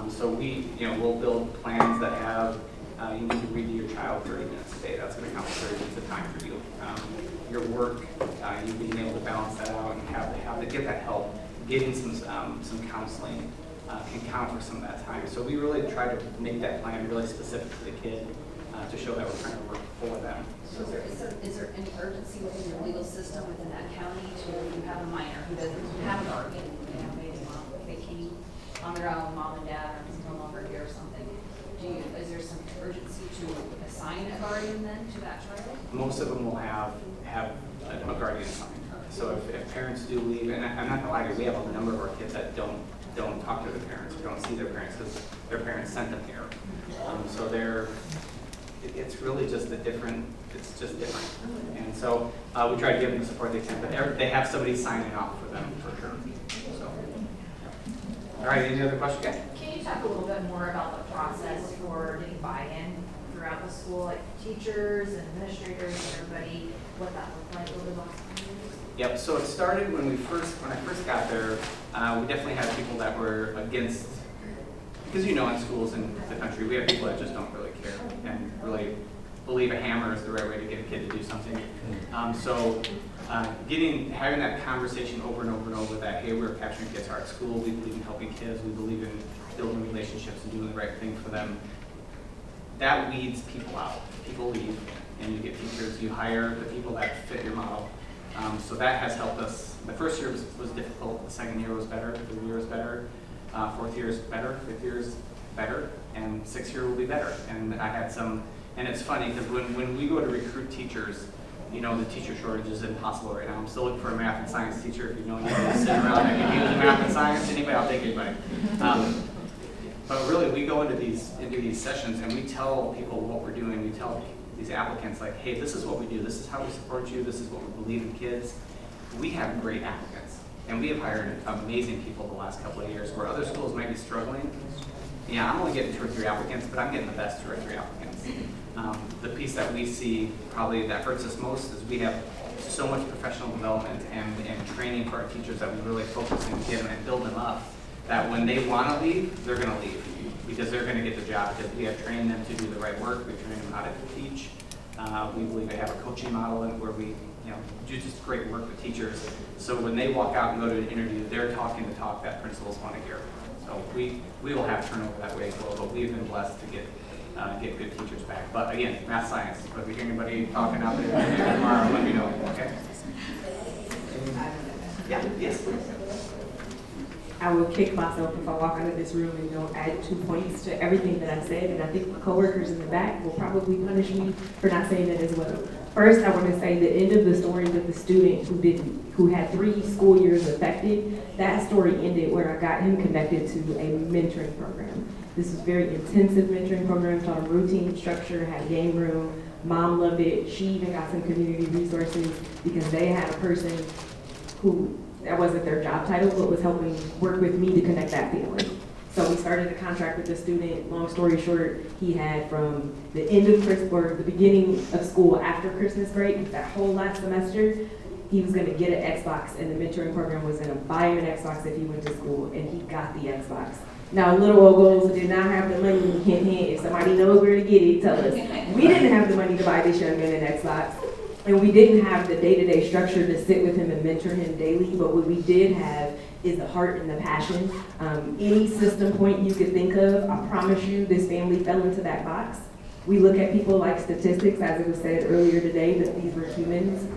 So we'll build plans that have you need to read to your child 30 minutes a day. That's going to count 30 minutes of time for you. Your work, you being able to balance that out and have to get that help. Getting some counseling can count for some of that time. So we really try to make that plan really specific to the kid to show that we're trying to work for them. So is there any urgency within your legal system within that county to, if you have a minor who doesn't have a guardian, maybe they came on their own, mom and dad are no longer here or something, is there some urgency to assign a guardian then to that child? Most of them will have a guardian assigned. So if parents do leave, and I'm not gonna lie to you, we have a number of our kids that don't talk to their parents or don't see their parents because their parents sent them here. So it's really just it's just different. And so we try to give them the support they can, but they have somebody signing off for them for sure. So, yeah. All right, any other questions? Okay. Can you talk a little bit more about the process for getting buy-in throughout the school, like teachers and administrators and everybody, what that looked like over the last few years? Yep, so it started when I first got there, we definitely had people that were against, because in schools in the country, we have people that just don't really care and really believe a hammer is the right way to get a kid to do something. So having that conversation over and over and over that, hey, we're capturing kids' heart at school, we believe in helping kids, we believe in building relationships and doing the right thing for them, that weeds people out. People leave and you get teachers, you hire the people that fit your model. So that has helped us. The first year was difficult, the second year was better, the third year was better, fourth year is better, fifth year is better, and sixth year will be better. And I had some, and it's funny because when we go to recruit teachers, the teacher shortage is impossible right now. I'm still looking for a math and science teacher. If you know anybody sitting around that can use math and science, anybody, I'll take anybody. But really, we go into these sessions and we tell people what we're doing. We tell these applicants like, hey, this is what we do. This is how we support you. This is what we believe in kids. We have great applicants, and we have hired amazing people the last couple of years. Where other schools might be struggling, yeah, I'm only getting 2 or 3 applicants, but I'm getting the best 2 or 3 applicants. The piece that we see probably that hurts us most is we have so much professional development and training for our teachers that we really focus and get them and build them up. That when they want to leave, they're going to leave because they're going to get the job because we have trained them to do the right work. We train them how to teach. We believe they have a coaching model where we do just great work with teachers. So when they walk out and go to an interview, they're talking the talk that principals want to hear. So we will have turnover that way as well, but we've been blessed to get good teachers back. But again, math, science. But if you hear anybody talking out there tomorrow, let me know. Okay. Yeah. Yes. Please. I will kick myself if I walk out of this room and don't add 2 points to everything that I said, and I think my coworkers in the back will probably punish me for not saying it as well. First, I want to say the end of the story with the student who had 3 school years affected, that story ended where I got him connected to a mentoring program. This was a very intensive mentoring program, taught him routine structure, had a game room. Mom loved it. She even got some community resources because they had a person who, that wasn't their job title, but was helping work with me to connect that family. So we started a contract with the student. Long story short, he had from the end of Christmas, or the beginning of school after Christmas break, that whole last semester, he was gonna get an Xbox, and the mentoring program was gonna buy him an Xbox if he went to school, and he got the Xbox. Now, little old goals did not have the money, hint, hint, if somebody knows where to get it, tell us. We didn't have the money to buy this young man an Xbox, and we didn't have the day-to-day structure to sit with him and mentor him daily, but what we did have is the heart and the passion. Any system point you could think of, I promise you, this family fell into that box. We look at people like statistics, as it was said earlier today, that these were humans,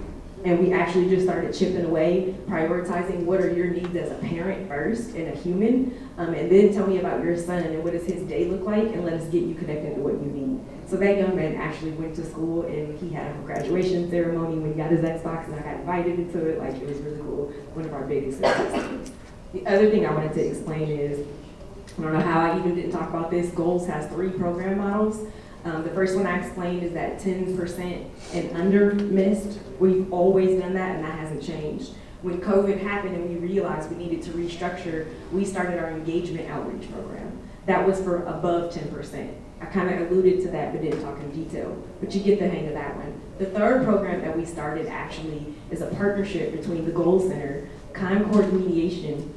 and we actually just started chipping away, prioritizing what are your needs as a parent first and a human, and then tell me about your son and what does his day look like, and let us get you connected to what you need. So that young man actually went to school, and he had a graduation ceremony when he got his Xbox, and I got invited into it. Like, it was really cool. One of our biggest successes. The other thing I wanted to explain is, I don't know how I even didn't talk about this, Goals has 3 program models. The first one I explained is that 10% and under missed. We've always done that, and that hasn't changed. When COVID happened and we realized we needed to restructure, we started our engagement outreach program. That was for above 10%. I kind of alluded to that, but didn't talk in detail, but you get the hang of that one. The third program that we started actually is a partnership between the Gold Center, Concord Mediation,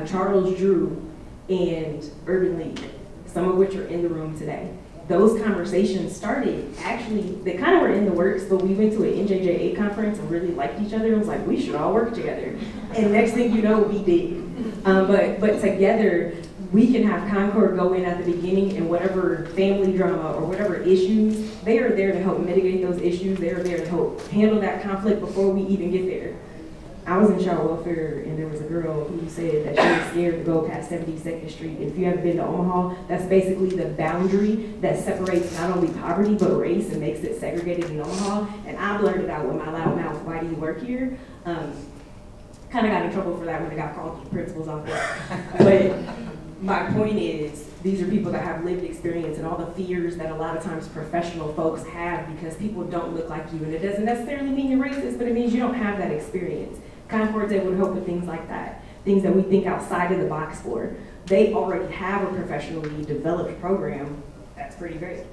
Charles Drew, and Urban League, some of which are in the room today. Those conversations started, actually, they kind of were in the works, but we went to an NJJA conference and really liked each other and was like, we should all work together. And next thing you know, we did. But together, we can have Concord go in at the beginning, and whatever family drama or whatever issues, they are there to help mitigate those issues. They are there to help handle that conflict before we even get there. I was in child welfare, and there was a girl who said that she was scared to go past 72nd Street. If you haven't been to Omaha, that's basically the boundary that separates not only poverty, but race, and makes it segregated in Omaha. And I blurted out with my loud mouth, why do you work here? Kind of got in trouble for that when I got called to the principal's office. But my point is, these are people that have lived experience and all the fears that a lot of times professional folks have because people don't look like you. And it doesn't necessarily mean you're racist, but it means you don't have that experience. Concord's able to help with things like that, things that we think outside of the box for. They already have a professionally developed program. That's pretty great.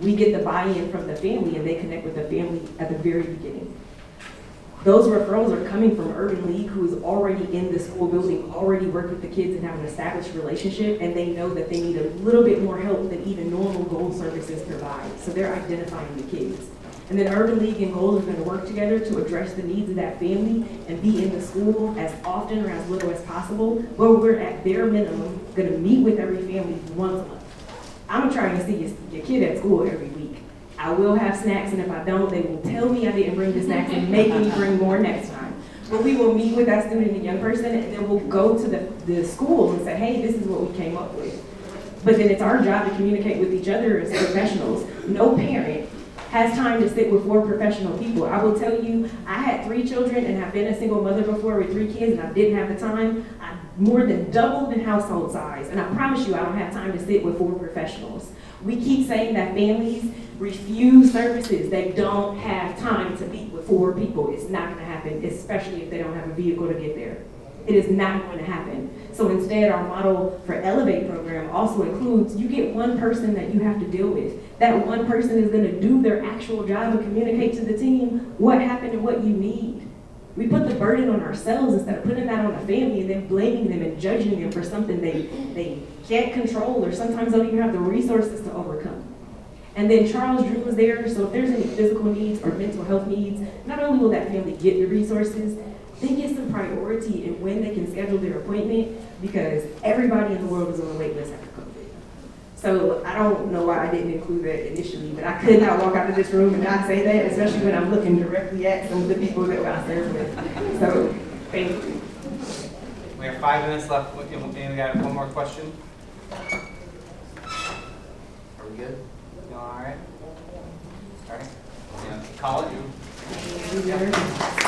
We get the buy-in from the family, and they connect with the family at the very beginning. Those referrals are coming from Urban League, who is already in the school building, already worked with the kids and have an established relationship, and they know that they need a little bit more help than even normal Gold services provide. So they're identifying the kids. And then Urban League and Gold are going to work together to address the needs of that family and be in the school as often or as little as possible, where we're at bare minimum going to meet with every family once a month. I'm trying to see your kid at school every week. I will have snacks, and if I don't, they will tell me I didn't bring the snacks and make me bring more next time. But we will meet with that student and young person, and then we'll go to the school and say, hey, this is what we came up with. But then it's our job to communicate with each other as professionals. No parent has time to sit with 4 professional people. I will tell you, I had 3 children and have been a single mother before with 3 kids, and I didn't have the time. I more than doubled in household size, and I promise you I don't have time to sit with 4 professionals. We keep saying that families refuse services. They don't have time to meet with 4 people. It's not gonna happen, especially if they don't have a vehicle to get there. It is not going to happen. So instead, our model for Elevate program also includes, you get 1 person that you have to deal with. That 1 person is going to do their actual job and communicate to the team what happened and what you need. We put the burden on ourselves instead of putting that on the family and then blaming them and judging them for something they can't control or sometimes don't even have the resources to overcome. And then Charles Drew was there, so if there's any physical needs or mental health needs, not only will that family get the resources, they get some priority in when they can schedule their appointment, because everybody in the world is on the wait list after COVID. So I don't know why I didn't include that initially, but I could not walk out of this room and not say that, especially when I'm looking directly at some of the people that I serve with. So thank you. We have 5 minutes left. We got one more question. Are we good? You all right? All right. Yeah. College. We are-